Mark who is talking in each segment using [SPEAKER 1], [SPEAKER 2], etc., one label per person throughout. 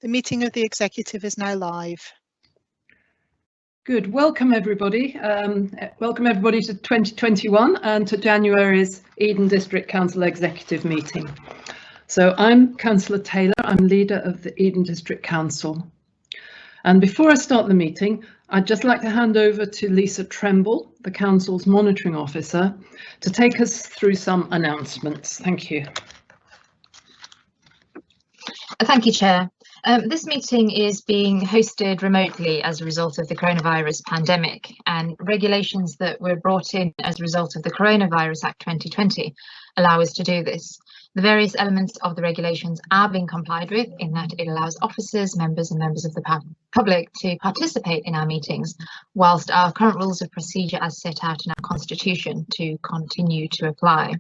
[SPEAKER 1] The meeting of the executive is now live.
[SPEAKER 2] Good. Welcome everybody. Welcome everybody to 2021 and to January's Eden District Council Executive Meeting. So I'm Councillor Taylor. I'm leader of the Eden District Council. And before I start the meeting, I'd just like to hand over to Lisa Tremble, the Council's Monitoring Officer, to take us through some announcements. Thank you.
[SPEAKER 3] Thank you, Chair. This meeting is being hosted remotely as a result of the coronavirus pandemic, and regulations that were brought in as a result of the Coronavirus Act 2020 allow us to do this. The various elements of the regulations are being complied with in that it allows officers, members and members of the public to participate in our meetings, whilst our current rules of procedure as set out in our Constitution to continue to apply.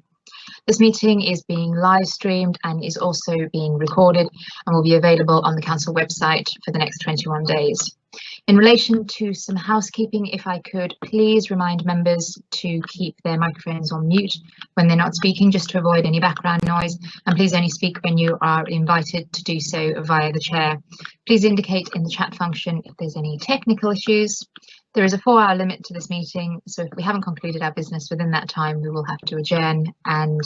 [SPEAKER 3] This meeting is being live streamed and is also being recorded and will be available on the council website for the next 21 days. In relation to some housekeeping, if I could please remind members to keep their microphones on mute when they're not speaking, just to avoid any background noise, and please only speak when you are invited to do so via the chair. Please indicate in the chat function if there's any technical issues. There is a 4-hour limit to this meeting, so if we haven't concluded our business within that time, we will have to adjourn and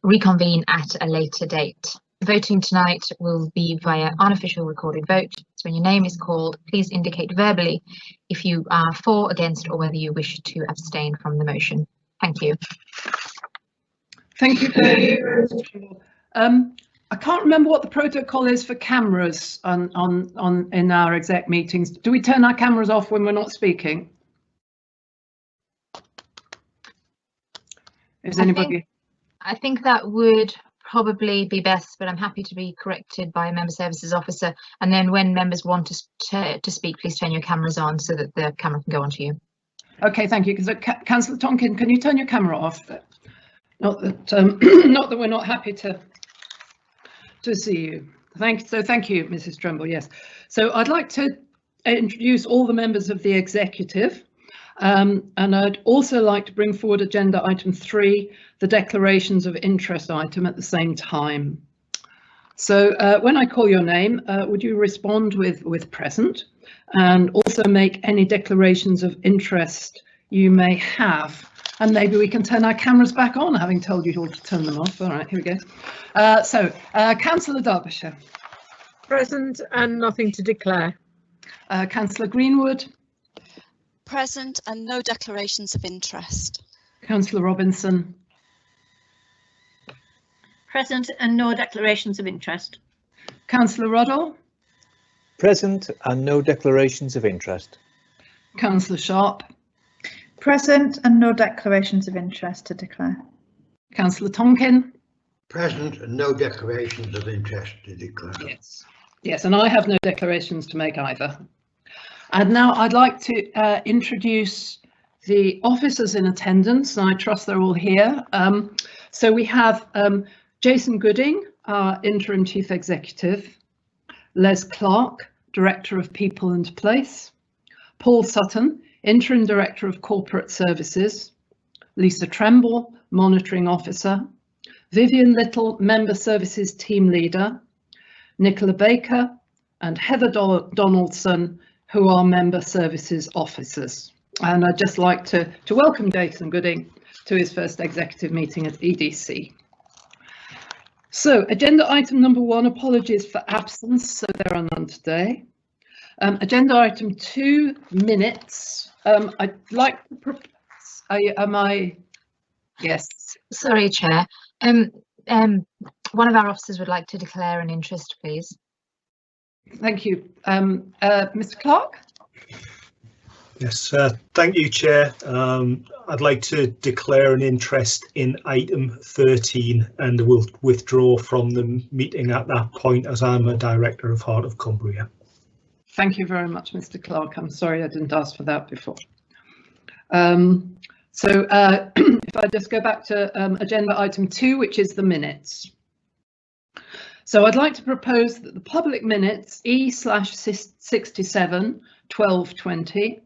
[SPEAKER 3] reconvene at a later date. Voting tonight will be via unofficial recorded vote. So when your name is called, please indicate verbally if you are for, against, or whether you wish to abstain from the motion. Thank you.
[SPEAKER 2] Thank you. I can't remember what the protocol is for cameras in our exec meetings. Do we turn our cameras off when we're not speaking? Is anybody?
[SPEAKER 3] I think that would probably be best, but I'm happy to be corrected by a member services officer. And then when members want to speak, please turn your cameras on so that the camera can go on to you.
[SPEAKER 2] Okay, thank you. Because Councillor Tonkin, can you turn your camera off? Not that not that we're not happy to see you. Thank you, Mrs. Tremble. Yes. So I'd like to introduce all the members of the executive. And I'd also like to bring forward agenda item 3, the declarations of interest item, at the same time. So when I call your name, would you respond with present, and also make any declarations of interest you may have. And maybe we can turn our cameras back on, having told you all to turn them off. All right, here we go. Councillor Derbyshire.
[SPEAKER 4] Present and nothing to declare.
[SPEAKER 2] Councillor Greenwood.
[SPEAKER 5] Present and no declarations of interest.
[SPEAKER 2] Councillor Robinson.
[SPEAKER 6] Present and no declarations of interest.
[SPEAKER 2] Councillor Ruddle.
[SPEAKER 7] Present and no declarations of interest.
[SPEAKER 2] Councillor Sharp.
[SPEAKER 8] Present and no declarations of interest to declare.
[SPEAKER 2] Councillor Tonkin.
[SPEAKER 9] Present and no declarations of interest to declare.
[SPEAKER 2] Yes, and I have no declarations to make either. And now I'd like to introduce the officers in attendance, and I trust they're all here. So we have Jason Gooding, our Interim Chief Executive, Les Clark, Director of People and Place, Paul Sutton, Interim Director of Corporate Services, Lisa Tremble, Monitoring Officer, Vivian Little, Member Services Team Leader, Nicola Baker and Heather Donaldson, who are Member Services Officers. And I'd just like to welcome Jason Gooding to his first executive meeting at EDC. So agenda item number 1, apologies for absence, so there are none today. Agenda item 2, minutes. I'd like to propose, yes.
[SPEAKER 3] Sorry, Chair. One of our officers would like to declare an interest, please.
[SPEAKER 2] Thank you. Mr. Clark?
[SPEAKER 10] Yes, thank you, Chair. I'd like to declare an interest in item 13 and will withdraw from the meeting at that point, as I'm a director of Heart of Cumbria.
[SPEAKER 2] Thank you very much, Mr. Clark. I'm sorry I didn't ask for that before. If I just go back to agenda item 2, which is the minutes. So I'd like to propose that the public minutes E/67 12/20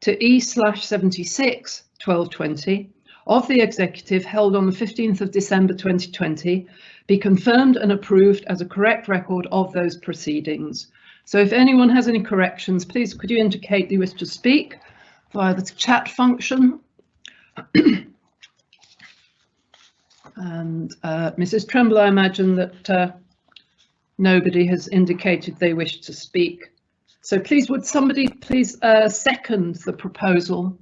[SPEAKER 2] to E/76 12/20 of the Executive held on the 15th of December 2020 be confirmed and approved as a correct record of those proceedings. So if anyone has any corrections, please could you indicate you wish to speak via the chat function. And Mrs. Tremble, I imagine that nobody has indicated they wish to speak. So please, would somebody please second the proposal?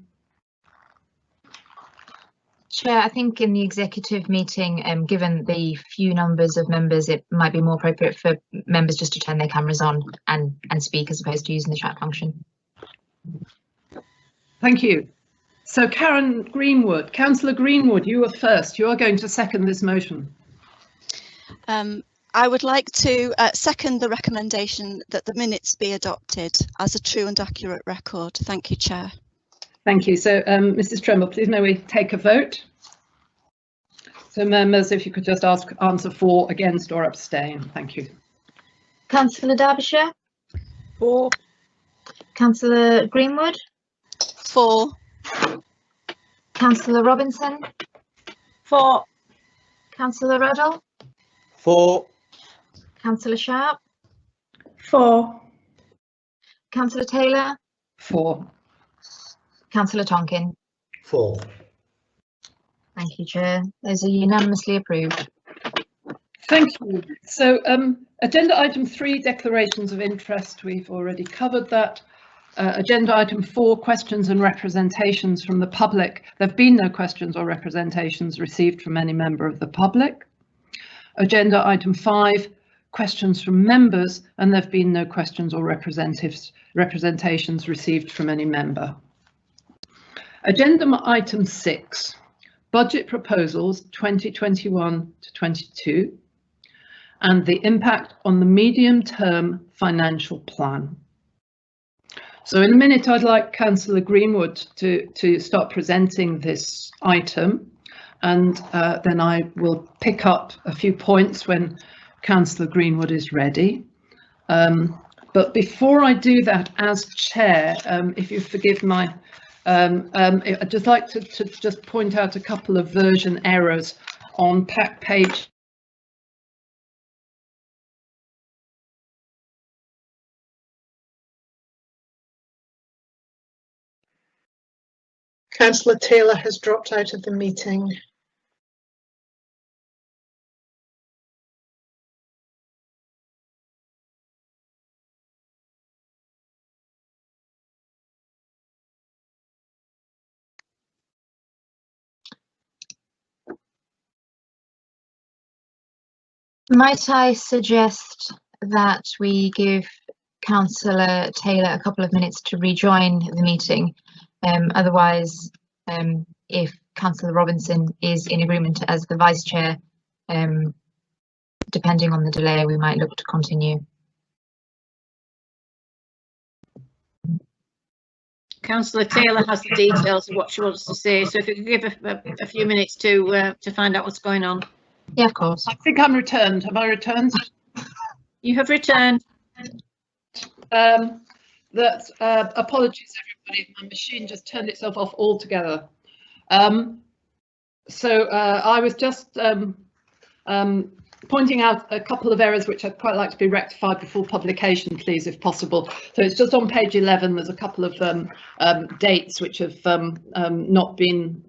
[SPEAKER 3] Chair, I think in the executive meeting, given the few numbers of members, it might be more appropriate for members just to turn their cameras on and speak as opposed to using the chat function.
[SPEAKER 2] Thank you. So Karen Greenwood, Councillor Greenwood, you were first. You are going to second this motion.
[SPEAKER 5] I would like to second the recommendation that the minutes be adopted as a true and accurate record. Thank you, Chair.
[SPEAKER 2] Thank you. So Mrs. Tremble, please may we take a vote? So members, if you could just answer for, against or abstain. Thank you.
[SPEAKER 3] Councillor Derbyshire?
[SPEAKER 4] For.
[SPEAKER 3] Councillor Greenwood?
[SPEAKER 5] For.
[SPEAKER 3] Councillor Robinson?
[SPEAKER 6] For.
[SPEAKER 3] Councillor Ruddle?
[SPEAKER 7] For.
[SPEAKER 3] Councillor Sharp?
[SPEAKER 8] For.
[SPEAKER 3] Councillor Taylor?
[SPEAKER 2] For.
[SPEAKER 3] Councillor Tonkin?
[SPEAKER 9] For.
[SPEAKER 3] Thank you, Chair. Those are unanimously approved.
[SPEAKER 2] Thank you. So agenda item 3, declarations of interest. We've already covered that. Agenda item 4, questions and representations from the public. There have been no questions or representations received from any member of the public. Agenda item 5, questions from members, and there have been no questions or representations received from any member. Agenda item 6, budget proposals 2021 to 22 and the impact on the medium-term financial plan. So in a minute, I'd like Councillor Greenwood to start presenting this item, and then I will pick up a few points when Councillor Greenwood is ready. But before I do that, as chair, if you forgive my, I'd just like to just point out a couple of version errors on page.
[SPEAKER 1] Councillor Taylor has dropped out of the meeting.
[SPEAKER 3] Might I suggest that we give Councillor Taylor a couple of minutes to rejoin the meeting? Otherwise, if Councillor Robinson is in agreement as the Vice Chair, depending on the delay, we might look to continue.
[SPEAKER 6] Councillor Taylor has the details of what she wants to say, so if you could give a few minutes to find out what's going on.
[SPEAKER 3] Yeah, of course.
[SPEAKER 2] I think I'm returned. Have I returned?
[SPEAKER 6] You have returned.
[SPEAKER 2] Apologies, everybody. My machine just turned itself off altogether. So I was just pointing out a couple of errors which I'd quite like to be rectified before publication, please, if possible. So it's just on page 11. There's a couple of dates which have not been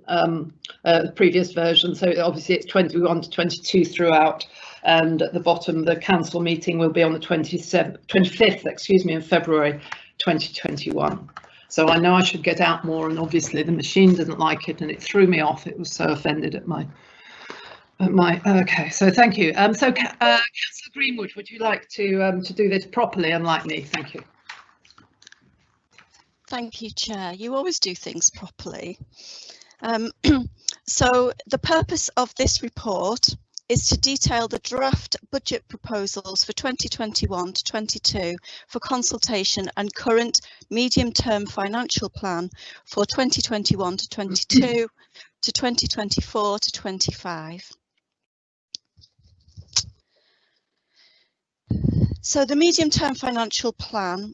[SPEAKER 2] the previous version. So obviously it's 21 to 22 throughout. And at the bottom, the council meeting will be on the 25th, excuse me, of February 2021. So I know I should get out more, and obviously the machine didn't like it, and it threw me off. It was so offended at my. Okay, so thank you. So Councillor Greenwood, would you like to do this properly, unlike me? Thank you.
[SPEAKER 5] Thank you, Chair. You always do things properly. So the purpose of this report is to detail the draft budget proposals for 2021 to 22 for consultation and current medium-term financial plan for 2021 to 22 to 2024 to 25. So the medium-term financial plan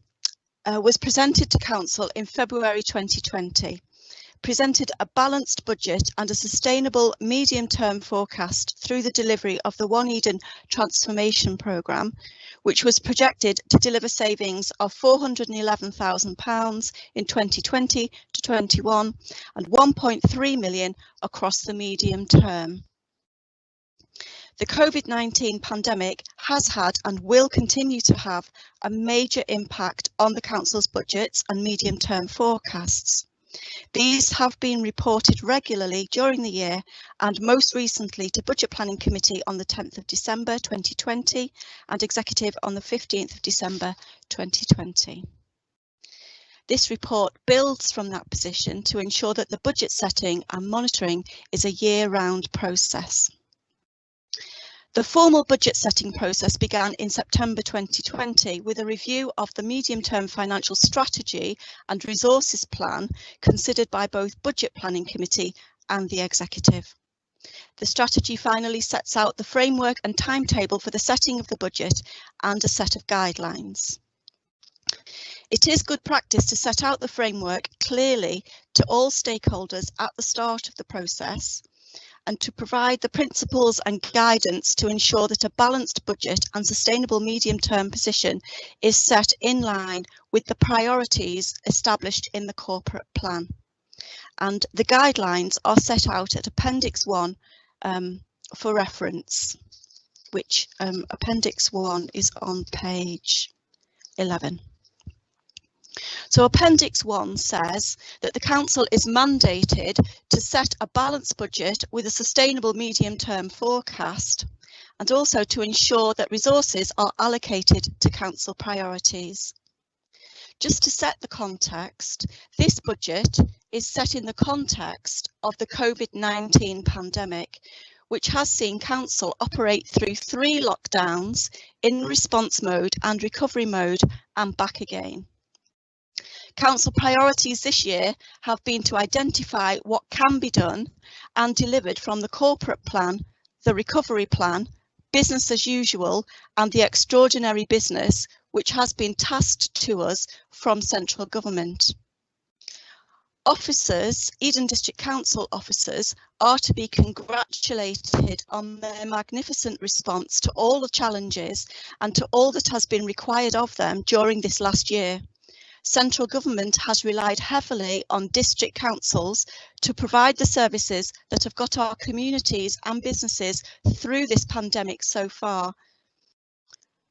[SPEAKER 5] was presented to Council in February 2020. presented a balanced budget and a sustainable medium-term forecast through the delivery of the One Eden transformation programme, which was projected to deliver savings of £411,000 in 2020 to 21 and 1.3 million across the medium term. The COVID-19 pandemic has had and will continue to have a major impact on the Council's budgets and medium-term forecasts. These have been reported regularly during the year and most recently to Budget Planning Committee on the 10th of December 2020 and Executive on the 15th of December 2020. This report builds from that position to ensure that the budget setting and monitoring is a year-round process. The formal budget setting process began in September 2020 with a review of the medium-term financial strategy and resources plan considered by both Budget Planning Committee and the Executive. The strategy finally sets out the framework and timetable for the setting of the budget and a set of guidelines. It is good practice to set out the framework clearly to all stakeholders at the start of the process, and to provide the principles and guidance to ensure that a balanced budget and sustainable medium-term position is set in line with the priorities established in the corporate plan. And the guidelines are set out at Appendix 1 for reference, which Appendix 1 is on page 11. So Appendix 1 says that the Council is mandated to set a balanced budget with a sustainable medium-term forecast and also to ensure that resources are allocated to Council priorities. Just to set the context, this budget is set in the context of the COVID-19 pandemic, which has seen Council operate through 3 lockdowns in response mode and recovery mode and back again. Council priorities this year have been to identify what can be done and delivered from the corporate plan, the recovery plan, business as usual, and the extraordinary business which has been tasked to us from central government. Officers, Eden District Council officers, are to be congratulated on their magnificent response to all the challenges and to all that has been required of them during this last year. Central government has relied heavily on district councils to provide the services that have got our communities and businesses through this pandemic so far.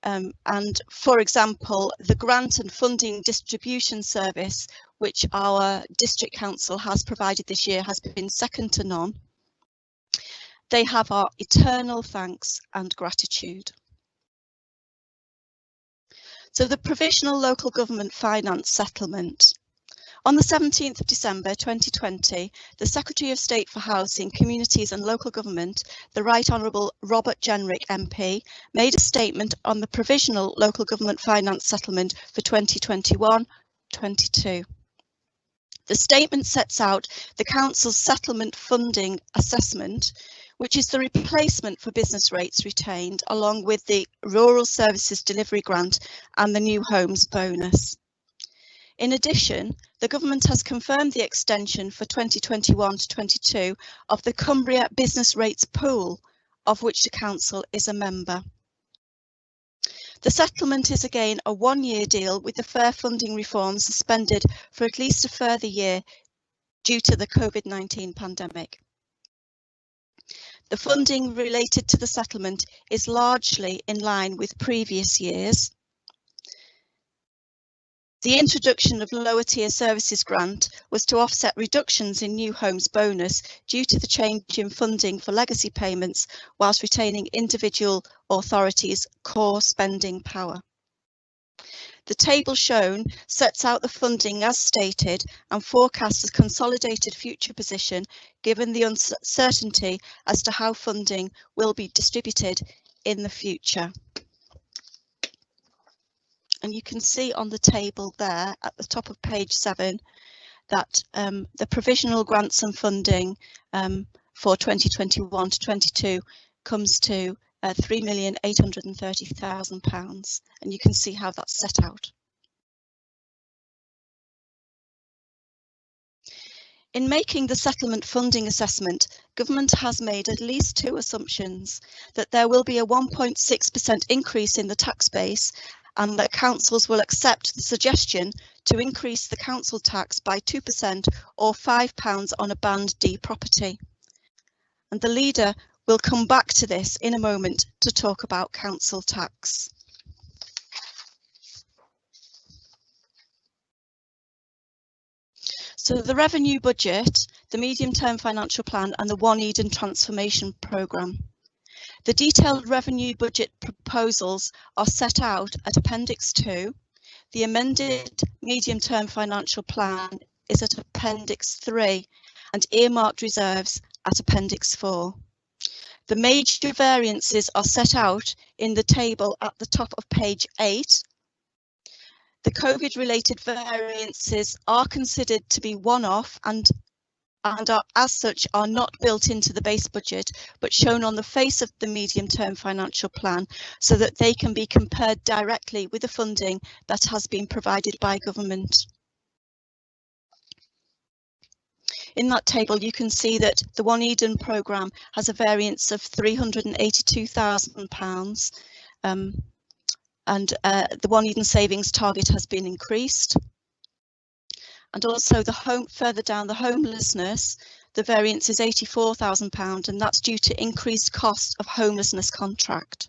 [SPEAKER 5] And for example, the grant and funding distribution service, which our district council has provided this year, has been second to none. They have our eternal thanks and gratitude. So the Provisional Local Government Finance Settlement. On the 17th of December 2020, the Secretary of State for Housing, Communities and Local Government, the Right Honourable Robert Jenrick MP, made a statement on the Provisional Local Government Finance Settlement for 2021-22. The statement sets out the Council's settlement funding assessment, which is the replacement for business rates retained, along with the Rural Services Delivery Grant and the New Homes Bonus. In addition, the Government has confirmed the extension for 2021-22 of the Cumbria Business Rates Pool, of which the Council is a member. The settlement is again a one-year deal with the fair funding reform suspended for at least a further year due to the COVID-19 pandemic. The funding related to the settlement is largely in line with previous years. The introduction of lower tier services grant was to offset reductions in New Homes Bonus due to the change in funding for legacy payments, whilst retaining individual authorities' core spending power. The table shown sets out the funding as stated and forecasts a consolidated future position given the uncertainty as to how funding will be distributed in the future. And you can see on the table there at the top of page 7 that the provisional grants and funding for 2021 to 22 comes to £3,830,000, and you can see how that's set out. In making the settlement funding assessment, government has made at least two assumptions: that there will be a 1.6% increase in the tax base and that councils will accept the suggestion to increase the council tax by 2% or £5 on a Band D property. And the leader will come back to this in a moment to talk about council tax. So the revenue budget, the medium-term financial plan and the One Eden transformation programme. The detailed revenue budget proposals are set out at Appendix 2. The amended medium-term financial plan is at Appendix 3 and earmarked reserves at Appendix 4. The major variances are set out in the table at the top of page 8. The COVID-related variances are considered to be one-off and are, as such, are not built into the base budget, but shown on the face of the medium-term financial plan so that they can be compared directly with the funding that has been provided by government. In that table, you can see that the One Eden programme has a variance of £382,000. And the One Eden savings target has been increased. And also further down, the homelessness, the variance is £84,000, and that's due to increased cost of homelessness contract.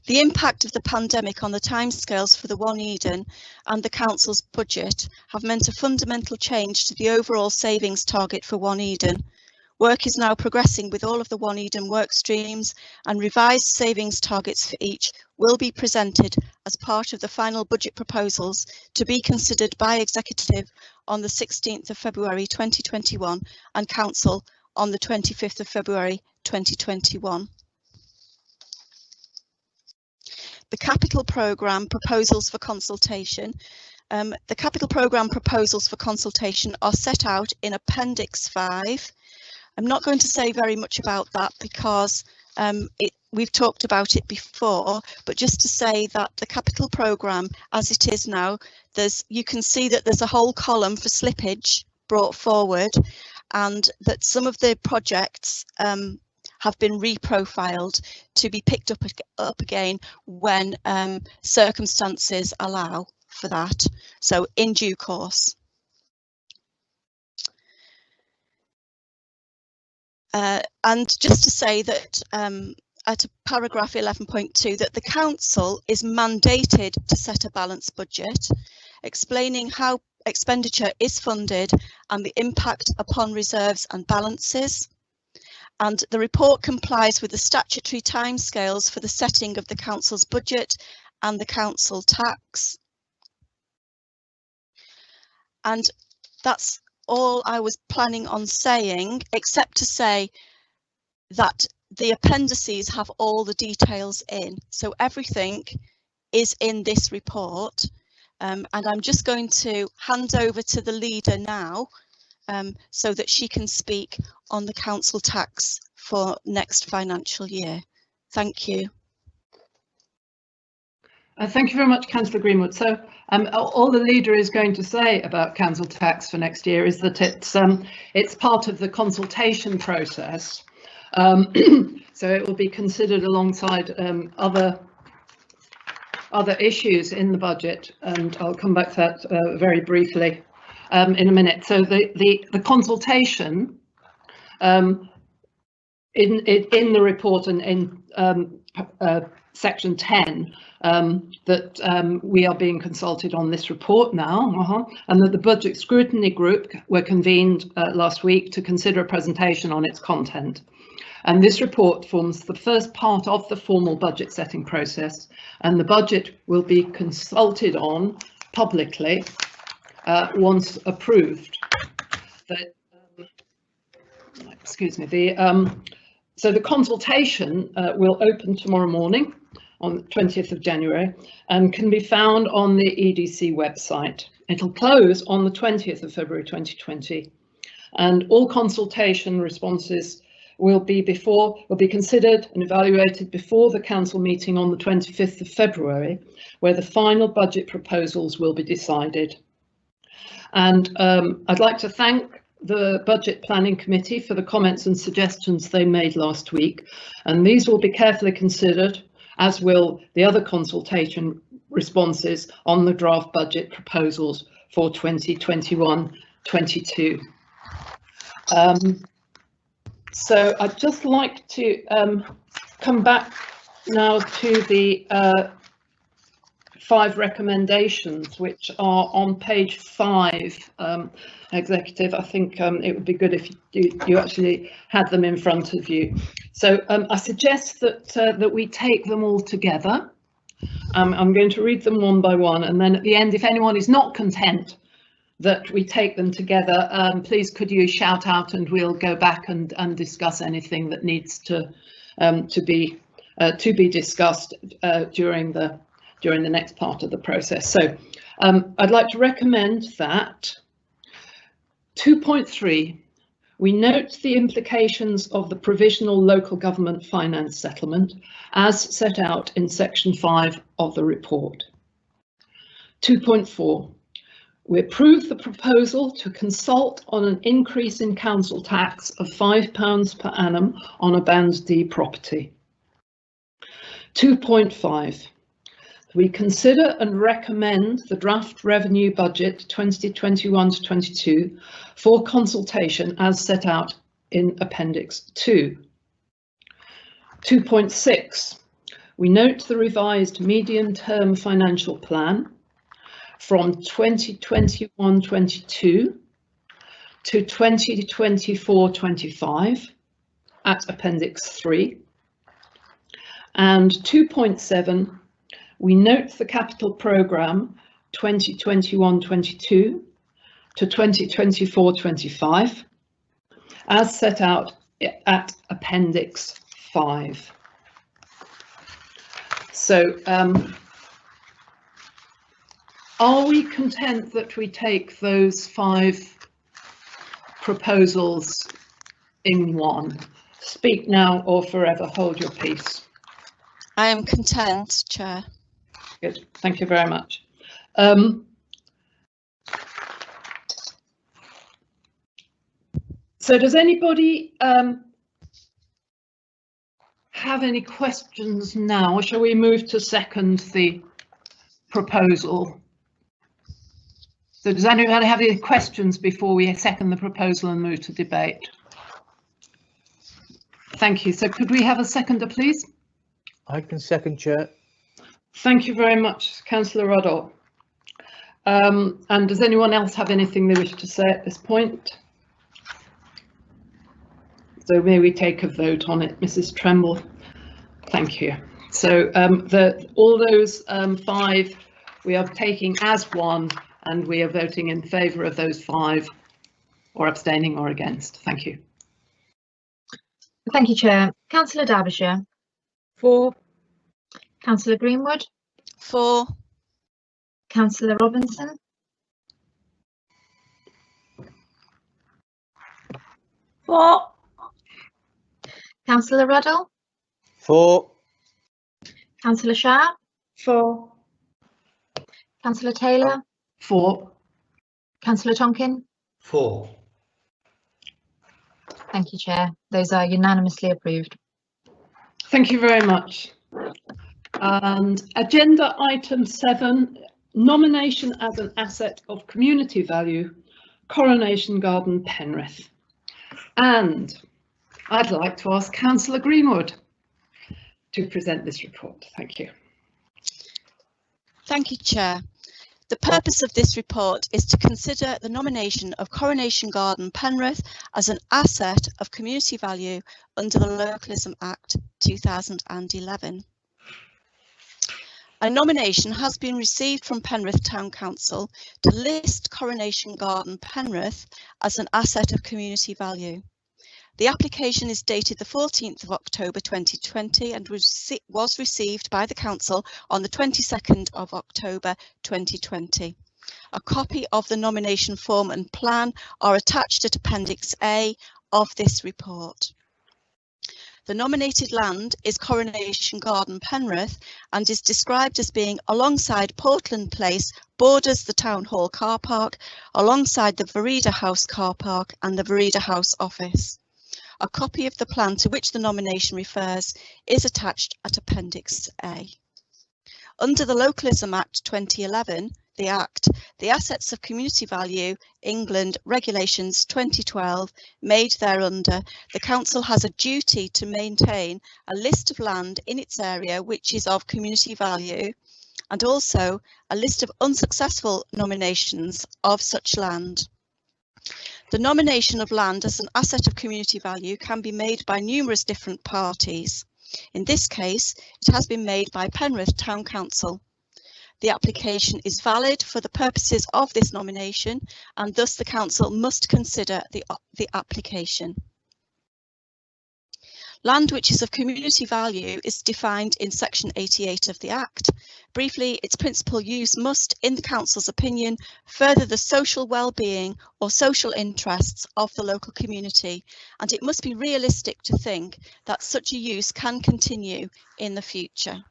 [SPEAKER 5] The impact of the pandemic on the timescales for the One Eden and the council's budget have meant a fundamental change to the overall savings target for One Eden. Work is now progressing with all of the One Eden work streams, and revised savings targets for each will be presented as part of the final budget proposals to be considered by Executive on the 16th of February 2021 and Council on the 25th of February 2021. The capital programme proposals for consultation. The capital programme proposals for consultation are set out in Appendix 5. I'm not going to say very much about that because we've talked about it before, but just to say that the capital programme as it is now, you can see that there's a whole column for slippage brought forward, and that some of the projects have been reprofiled to be picked up again when circumstances allow for that, so in due course. And just to say that at paragraph 11.2 that the council is mandated to set a balanced budget, explaining how expenditure is funded and the impact upon reserves and balances. And the report complies with the statutory timescales for the setting of the council's budget and the council tax. And that's all I was planning on saying, except to say that the appendices have all the details in. So everything is in this report. And I'm just going to hand over to the leader now so that she can speak on the council tax for next financial year. Thank you.
[SPEAKER 2] Thank you very much, Councillor Greenwood. So all the leader is going to say about council tax for next year is that it's part of the consultation process. So it will be considered alongside other issues in the budget, and I'll come back to that very briefly in a minute. So the consultation in the report and in section 10 that we are being consulted on this report now, and that the budget scrutiny group were convened last week to consider a presentation on its content. And this report forms the first part of the formal budget setting process, and the budget will be consulted on publicly once approved. So the consultation will open tomorrow morning on the 20th of January and can be found on the EDC website. It'll close on the 20th of February 2020, and all consultation responses will be considered and evaluated before the council meeting on the 25th of February, where the final budget proposals will be decided. And I'd like to thank the Budget Planning Committee for the comments and suggestions they made last week, and these will be carefully considered, as will the other consultation responses on the draft budget proposals for 2021-22. So I'd just like to come back now to the 5 recommendations, which are on page 5. Executive, I think it would be good if you actually had them in front of you. So I suggest that we take them all together. I'm going to read them one by one, and then at the end, if anyone is not content that we take them together, please could you shout out, and we'll go back and discuss anything that needs to be discussed during the next part of the process. So I'd like to recommend that 2.3, we note the implications of the provisional local government finance settlement as set out in section 5 of the report. 2.4, we approve the proposal to consult on an increase in council tax of £5 per annum on a Band D property. 2.5, we consider and recommend the draft revenue budget 2021-22 for consultation as set out in Appendix 2. 2.6, we note the revised medium-term financial plan from 2021-22 to 2024-25 at Appendix 3. And 2.7, we note the capital programme 2021-22 to 2024-25 as set out at Appendix 5. So are we content that we take those 5 proposals in one? Speak now or forever hold your peace.
[SPEAKER 5] I am content, Chair.
[SPEAKER 2] Good, thank you very much. So does anybody have any questions now, or shall we move to second the proposal? So does anybody have any questions before we second the proposal and move to debate? Thank you. So could we have a seconder, please?
[SPEAKER 7] I can second, Chair.
[SPEAKER 2] Thank you very much, Councillor Ruddle. And does anyone else have anything they wish to say at this point? So may we take a vote on it, Mrs. Tremble? Thank you. So all those 5 we are taking as one, and we are voting in favour of those 5, or abstaining or against. Thank you.
[SPEAKER 3] Thank you, Chair. Councillor Derbyshire.
[SPEAKER 4] 4.
[SPEAKER 3] Councillor Greenwood.
[SPEAKER 5] 4.
[SPEAKER 3] Councillor Robinson.
[SPEAKER 6] 4.
[SPEAKER 3] Councillor Ruddle.
[SPEAKER 7] 4.
[SPEAKER 3] Councillor Shah.
[SPEAKER 8] 4.
[SPEAKER 3] Councillor Taylor.
[SPEAKER 2] 4.
[SPEAKER 3] Councillor Tonkin.
[SPEAKER 9] 4.
[SPEAKER 3] Thank you, Chair. Those are unanimously approved.
[SPEAKER 2] Thank you very much. And agenda item 7, nomination as an asset of community value, Coronation Garden, Penrith. And I'd like to ask Councillor Greenwood to present this report. Thank you.
[SPEAKER 5] Thank you, Chair. The purpose of this report is to consider the nomination of Coronation Garden, Penrith as an asset of community value under the Localism Act 2011. A nomination has been received from Penrith Town Council to list Coronation Garden, Penrith as an asset of community value. The application is dated the 14th of October 2020 and was received by the Council on the 22nd of October 2020. A copy of the nomination form and plan are attached at Appendix A of this report. The nominated land is Coronation Garden, Penrith, and is described as being alongside Portland Place, borders the Town Hall car park alongside the Vereda House car park and the Vereda House office. A copy of the plan to which the nomination refers is attached at Appendix A. Under the Localism Act 2011, the Act, the Assets of Community Value England Regulations 2012 made thereunder, the Council has a duty to maintain a list of land in its area which is of community value, and also a list of unsuccessful nominations of such land. The nomination of land as an asset of community value can be made by numerous different parties. In this case, it has been made by Penrith Town Council. The application is valid for the purposes of this nomination, and thus the Council must consider the application. Land which is of community value is defined in section 88 of the Act. Briefly, its principal use must, in the Council's opinion, further the social well-being or social interests of the local community, and it must be realistic to think that such a use can continue in the future.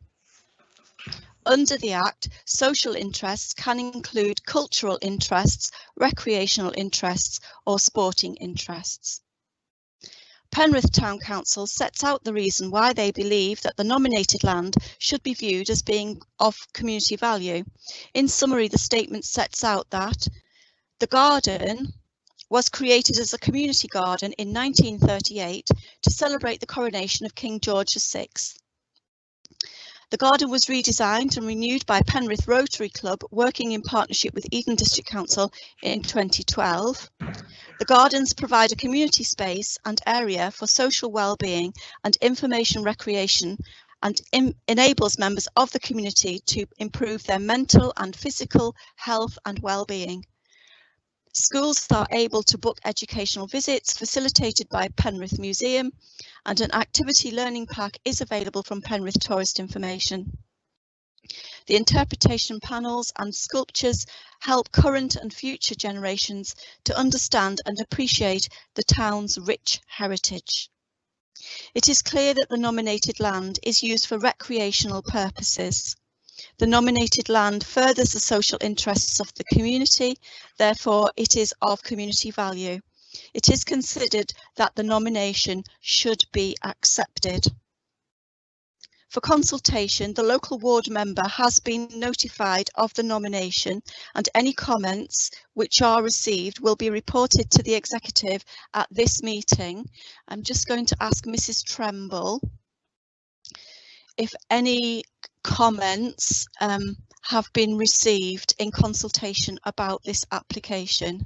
[SPEAKER 5] Under the Act, social interests can include cultural interests, recreational interests, or sporting interests. Penrith Town Council sets out the reason why they believe that the nominated land should be viewed as being of community value. In summary, the statement sets out that the garden was created as a community garden in 1938 to celebrate the coronation of King George VI. The garden was redesigned and renewed by Penrith Rotary Club, working in partnership with Eden District Council in 2012. The gardens provide a community space and area for social well-being and information recreation, and enables members of the community to improve their mental and physical health and well-being. Schools are able to book educational visits facilitated by Penrith Museum, and an activity learning pack is available from Penrith Tourist Information. The interpretation panels and sculptures help current and future generations to understand and appreciate the town's rich heritage. It is clear that the nominated land is used for recreational purposes. The nominated land furthers the social interests of the community, therefore it is of community value. It is considered that the nomination should be accepted. For consultation, the local ward member has been notified of the nomination, and any comments which are received will be reported to the executive at this meeting. I'm just going to ask Mrs. Tremble if any comments have been received in consultation about this application.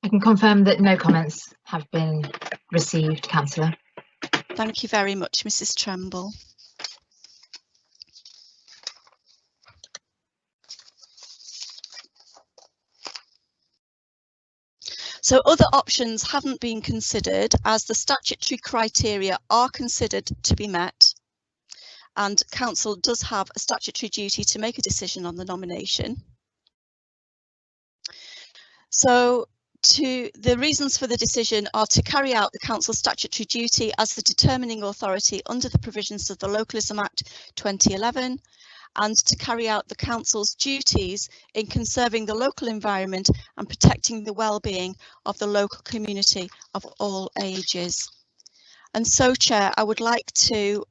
[SPEAKER 3] I can confirm that no comments have been received, Councillor.
[SPEAKER 5] Thank you very much, Mrs. Tremble. So other options haven't been considered, as the statutory criteria are considered to be met, and Council does have a statutory duty to make a decision on the nomination. So the reasons for the decision are to carry out the Council's statutory duty as the determining authority under the provisions of the Localism Act 2011, and to carry out the Council's duties in conserving the local environment and protecting the well-being of the local community of all ages. And so, Chair, I would like to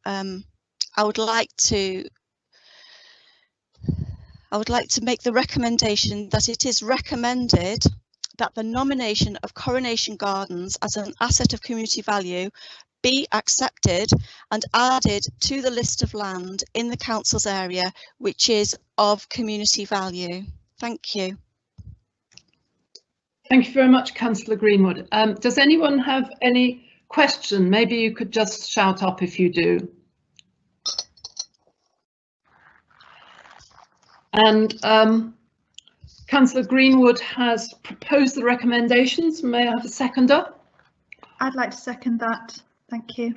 [SPEAKER 5] make the recommendation that it is recommended that the nomination of Coronation Gardens as an asset of community value be accepted and added to the list of land in the Council's area which is of community value. Thank you.
[SPEAKER 2] Thank you very much, Councillor Greenwood. Does anyone have any question? Maybe you could just shout up if you do. And Councillor Greenwood has proposed the recommendations. May I have a seconder?
[SPEAKER 8] I'd like to second that. Thank you.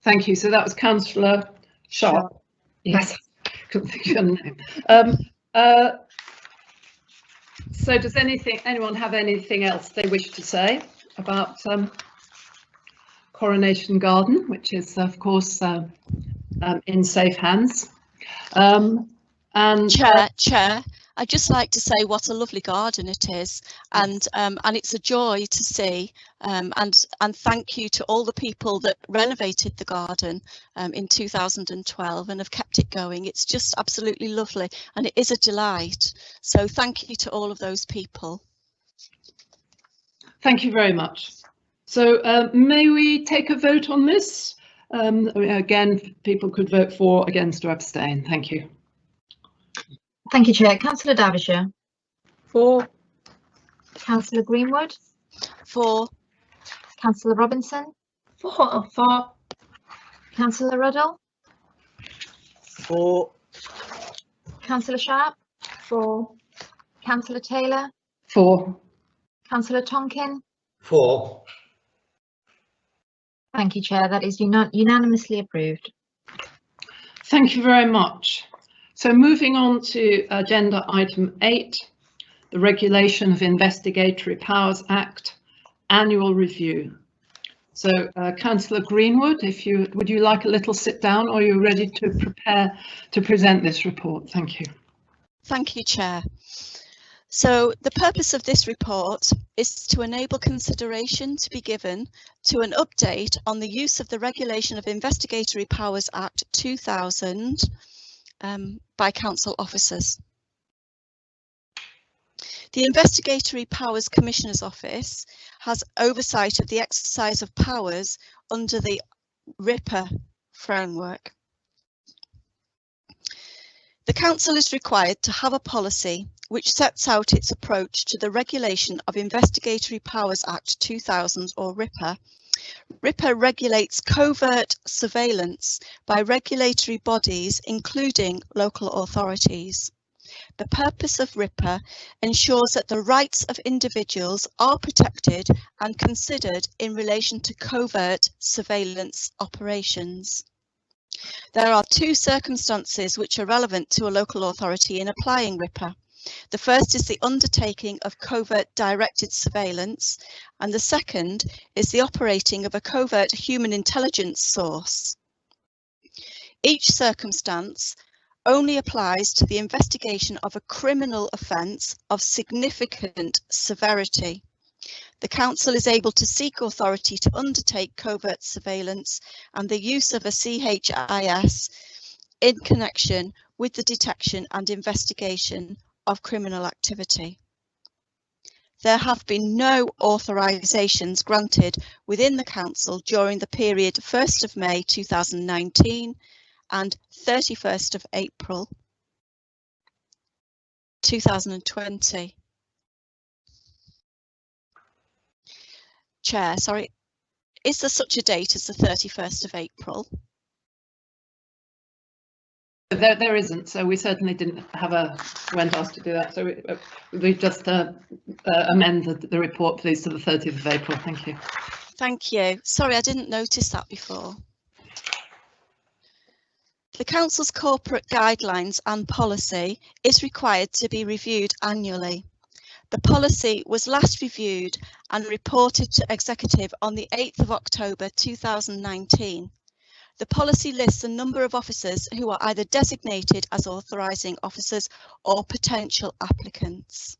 [SPEAKER 2] Thank you. So that was Councillor Sharp. Yes, couldn't think of her name. So does anyone have anything else they wish to say about Coronation Garden, which is of course in safe hands? And
[SPEAKER 5] Chair, I'd just like to say what a lovely garden it is, and it's a joy to see, and thank you to all the people that renovated the garden in 2012 and have kept it going. It's just absolutely lovely, and it is a delight. So thank you to all of those people.
[SPEAKER 2] Thank you very much. So may we take a vote on this? Again, people could vote for, against or abstain. Thank you.
[SPEAKER 3] Thank you, Chair. Councillor Derbyshire.
[SPEAKER 4] For.
[SPEAKER 3] Councillor Greenwood.
[SPEAKER 5] For.
[SPEAKER 3] Councillor Robinson.
[SPEAKER 6] For.
[SPEAKER 3] Councillor Ruddle.
[SPEAKER 7] For.
[SPEAKER 3] Councillor Sharp.
[SPEAKER 8] For.
[SPEAKER 3] Councillor Taylor.
[SPEAKER 2] For.
[SPEAKER 3] Councillor Tonkin.
[SPEAKER 9] For.
[SPEAKER 3] Thank you, Chair. That is unanimously approved.
[SPEAKER 2] Thank you very much. So moving on to agenda item 8, the Regulation of Investigatory Powers Act annual review. So Councillor Greenwood, would you like a little sit down, or are you ready to prepare to present this report? Thank you.
[SPEAKER 5] Thank you, Chair. So the purpose of this report is to enable consideration to be given to an update on the use of the Regulation of Investigatory Powers Act 2000 by council officers. The Investigatory Powers Commissioner's Office has oversight of the exercise of powers under the RIPA framework. The Council is required to have a policy which sets out its approach to the Regulation of Investigatory Powers Act 2000, or RIPA. RIPA regulates covert surveillance by regulatory bodies, including local authorities. The purpose of RIPA ensures that the rights of individuals are protected and considered in relation to covert surveillance operations. There are two circumstances which are relevant to a local authority in applying RIPA. The first is the undertaking of covert directed surveillance, and the second is the operating of a covert human intelligence source. Each circumstance only applies to the investigation of a criminal offence of significant severity. The Council is able to seek authority to undertake covert surveillance and the use of a CHIS in connection with the detection and investigation of criminal activity. There have been no authorisations granted within the Council during the period 1st of May 2019 and 31st of April 2020. Chair, sorry, is there such a date as the 31st of April?
[SPEAKER 2] There isn't, so we certainly didn't weren't asked to do that. So we just amend the report, please, to the 30th of April. Thank you.
[SPEAKER 5] Thank you. Sorry, I didn't notice that before. The Council's corporate guidelines and policy is required to be reviewed annually. The policy was last reviewed and reported to Executive on the 8th of October 2019. The policy lists a number of officers who are either designated as authorising officers or potential applicants.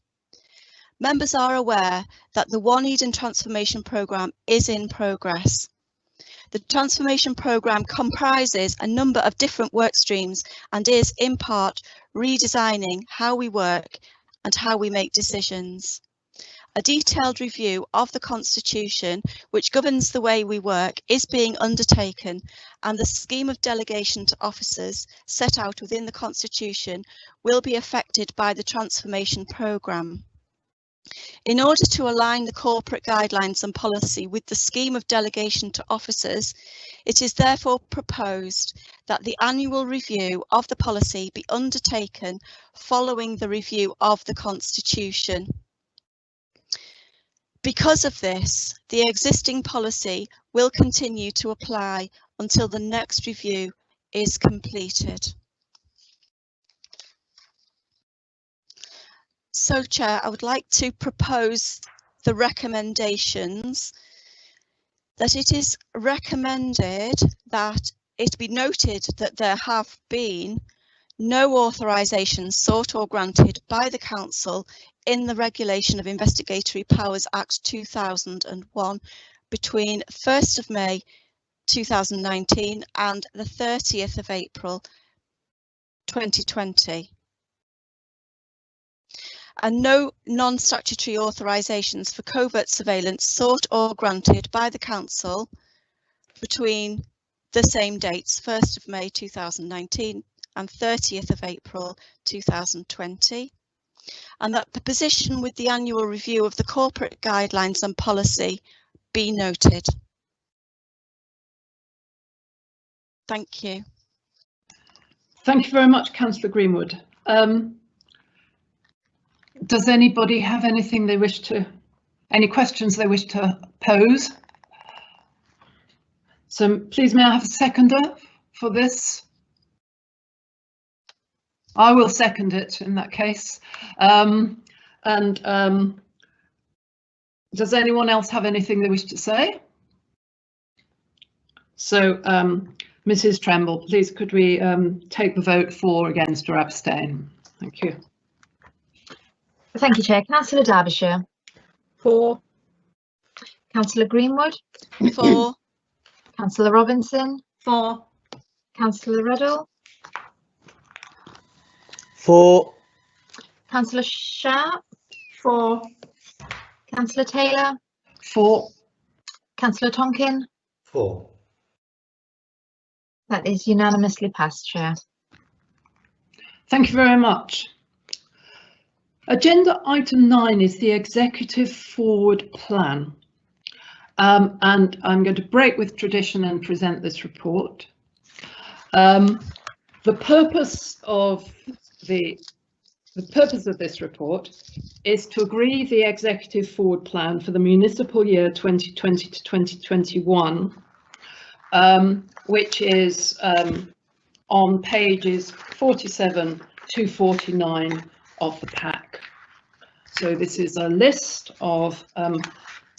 [SPEAKER 5] Members are aware that the One Eden Transformation Programme is in progress. The Transformation Programme comprises a number of different work streams and is, in part, redesigning how we work and how we make decisions. A detailed review of the Constitution, which governs the way we work, is being undertaken, and the scheme of delegation to officers set out within the Constitution will be affected by the Transformation Programme. In order to align the corporate guidelines and policy with the scheme of delegation to officers, it is therefore proposed that the annual review of the policy be undertaken following the review of the Constitution. Because of this, the existing policy will continue to apply until the next review is completed. So, Chair, I would like to propose the recommendations that it is recommended that it be noted that there have been no authorisations sought or granted by the Council in the Regulation of Investigatory Powers Act 2001 between 1st of May 2019 and the 30th of April 2020. And no non-statutory authorisations for covert surveillance sought or granted by the Council between the same dates, 1st of May 2019 and 30th of April 2020, and that the position with the annual review of the corporate guidelines and policy be noted. Thank you.
[SPEAKER 2] Thank you very much, Councillor Greenwood. Does anybody have anything they wish to, any questions they wish to pose? So please may I have a seconder for this? I will second it in that case. Does anyone else have anything they wish to say? So Mrs. Tremble, please could we take the vote for, against or abstain? Thank you.
[SPEAKER 3] Thank you, Chair. Councillor Derbyshire.
[SPEAKER 4] For.
[SPEAKER 3] Councillor Greenwood.
[SPEAKER 5] For.
[SPEAKER 3] Councillor Robinson.
[SPEAKER 6] For.
[SPEAKER 3] Councillor Ruddle.
[SPEAKER 7] For.
[SPEAKER 3] Councillor Sharp.
[SPEAKER 8] For.
[SPEAKER 3] Councillor Taylor.
[SPEAKER 2] For.
[SPEAKER 3] Councillor Tonkin.
[SPEAKER 9] For.
[SPEAKER 3] That is unanimously passed, Chair.
[SPEAKER 2] Thank you very much. Agenda item 9 is the Executive Forward Plan. And I'm going to break with tradition and present this report. The purpose of this report is to agree the Executive Forward Plan for the municipal year 2020 to 2021, which is on pages 47 to 49 of the pack. So this is a list of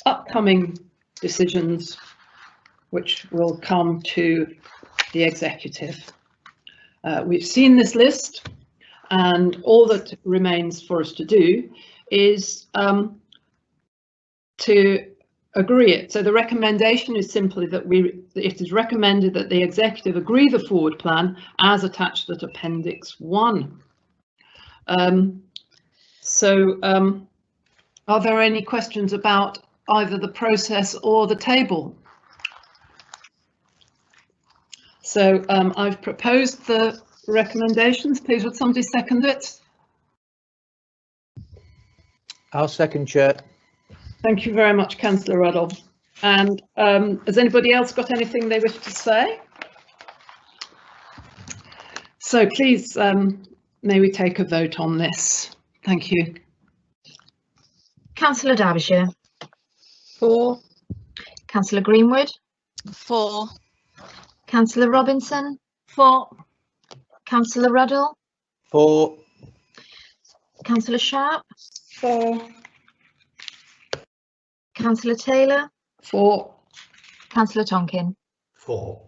[SPEAKER 2] upcoming decisions which will come to the executive. We've seen this list, and all that remains for us to do is to agree it. So the recommendation is simply that it is recommended that the executive agree the forward plan as attached at Appendix 1. Are there any questions about either the process or the table? So I've proposed the recommendations. Please would somebody second it?
[SPEAKER 7] I'll second, Chair.
[SPEAKER 2] Thank you very much, Councillor Ruddle. And has anybody else got anything they wish to say? So please, may we take a vote on this? Thank you.
[SPEAKER 3] Councillor Derbyshire.
[SPEAKER 4] For.
[SPEAKER 3] Councillor Greenwood.
[SPEAKER 5] For.
[SPEAKER 3] Councillor Robinson.
[SPEAKER 6] For.
[SPEAKER 3] Councillor Ruddle.
[SPEAKER 7] For.
[SPEAKER 3] Councillor Sharp.
[SPEAKER 8] For.
[SPEAKER 3] Councillor Taylor.
[SPEAKER 2] For.
[SPEAKER 3] Councillor Tonkin.
[SPEAKER 9] For.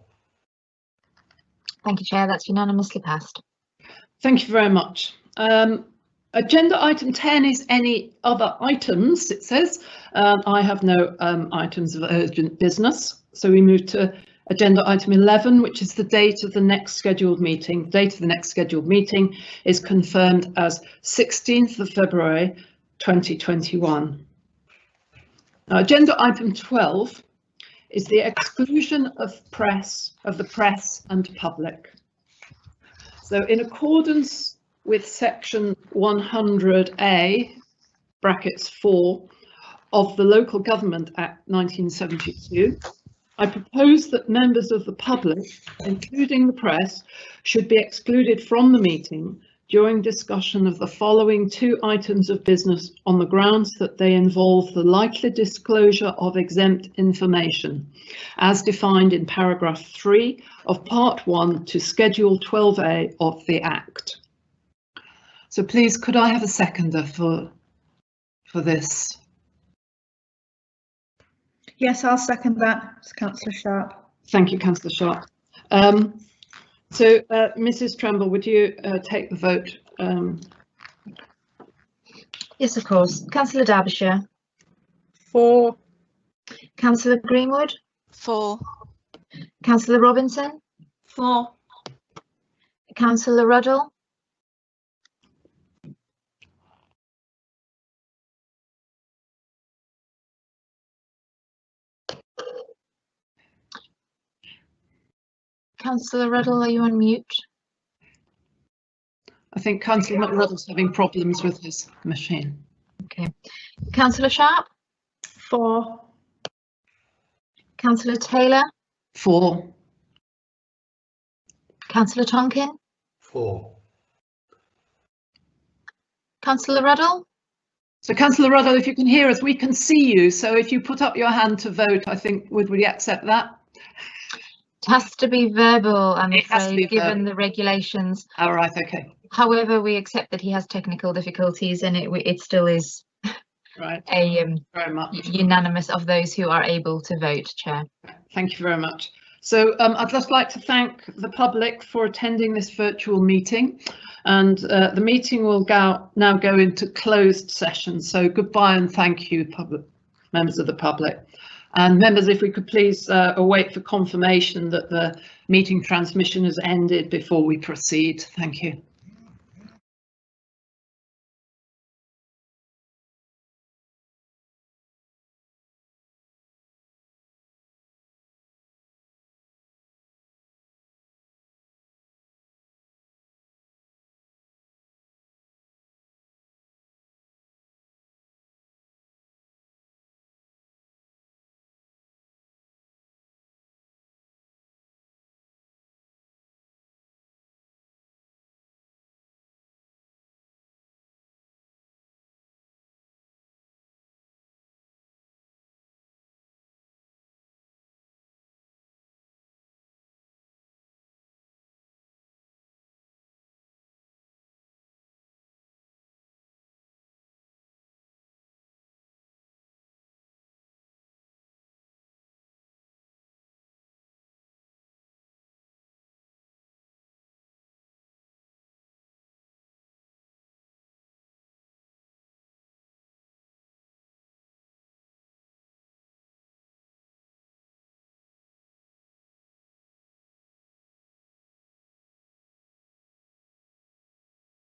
[SPEAKER 3] Thank you, Chair. That's unanimously passed.
[SPEAKER 2] Thank you very much. Agenda item 10 is any other items, it says. I have no items of urgent business. So we move to agenda item 11, which is the date of the next scheduled meeting. The date of the next scheduled meeting is confirmed as 16th of February 2021. Now, agenda item 12 is the exclusion of the press and public. So in accordance with section 100A brackets 4 of the Local Government Act 1972, I propose that members of the public, including the press, should be excluded from the meeting during discussion of the following 2 items of business on the grounds that they involve the likely disclosure of exempt information, as defined in paragraph 3 of part 1 to schedule 12A of the Act. So please, could I have a seconder for this?
[SPEAKER 8] Yes, I'll second that. It's Councillor Sharp.
[SPEAKER 2] Thank you, Councillor Sharp. So, Mrs. Tremble, would you take the vote?
[SPEAKER 3] Yes, of course. Councillor Derbyshire,
[SPEAKER 4] 4,
[SPEAKER 3] Councillor Greenwood,
[SPEAKER 5] 4,
[SPEAKER 3] Councillor Robinson,
[SPEAKER 6] 4,
[SPEAKER 3] Councillor Ruddle, Councillor Ruddle, are you on mute?
[SPEAKER 2] I think Councillor McRuddle's having problems with his machine.
[SPEAKER 3] Okay. Councillor Sharp,
[SPEAKER 8] 4,
[SPEAKER 3] Councillor Taylor,
[SPEAKER 2] 4.
[SPEAKER 3] Councillor Tonkin,
[SPEAKER 9] 4.
[SPEAKER 3] Councillor Ruddle.
[SPEAKER 2] So, Councillor Ruddle, if you can hear us, we can see you. So, if you put up your hand to vote, I think would we accept that?
[SPEAKER 3] It has to be verbal, I'm
[SPEAKER 2] It has to
[SPEAKER 3] afraid,
[SPEAKER 2] be
[SPEAKER 3] given
[SPEAKER 2] verbal.
[SPEAKER 3] the regulations.
[SPEAKER 2] All right. Okay.
[SPEAKER 3] However, we accept that he has technical difficulties, and it still is
[SPEAKER 2] Right.
[SPEAKER 3] a
[SPEAKER 2] Very much.
[SPEAKER 3] unanimous of those who are able to vote, Chair.
[SPEAKER 2] Thank you very much. So I'd just like to thank the public for attending this virtual meeting, and the meeting will now go into closed session. So goodbye and thank you, members of the public. And members, if we could please await for confirmation that the meeting transmission has ended before we proceed. Thank you.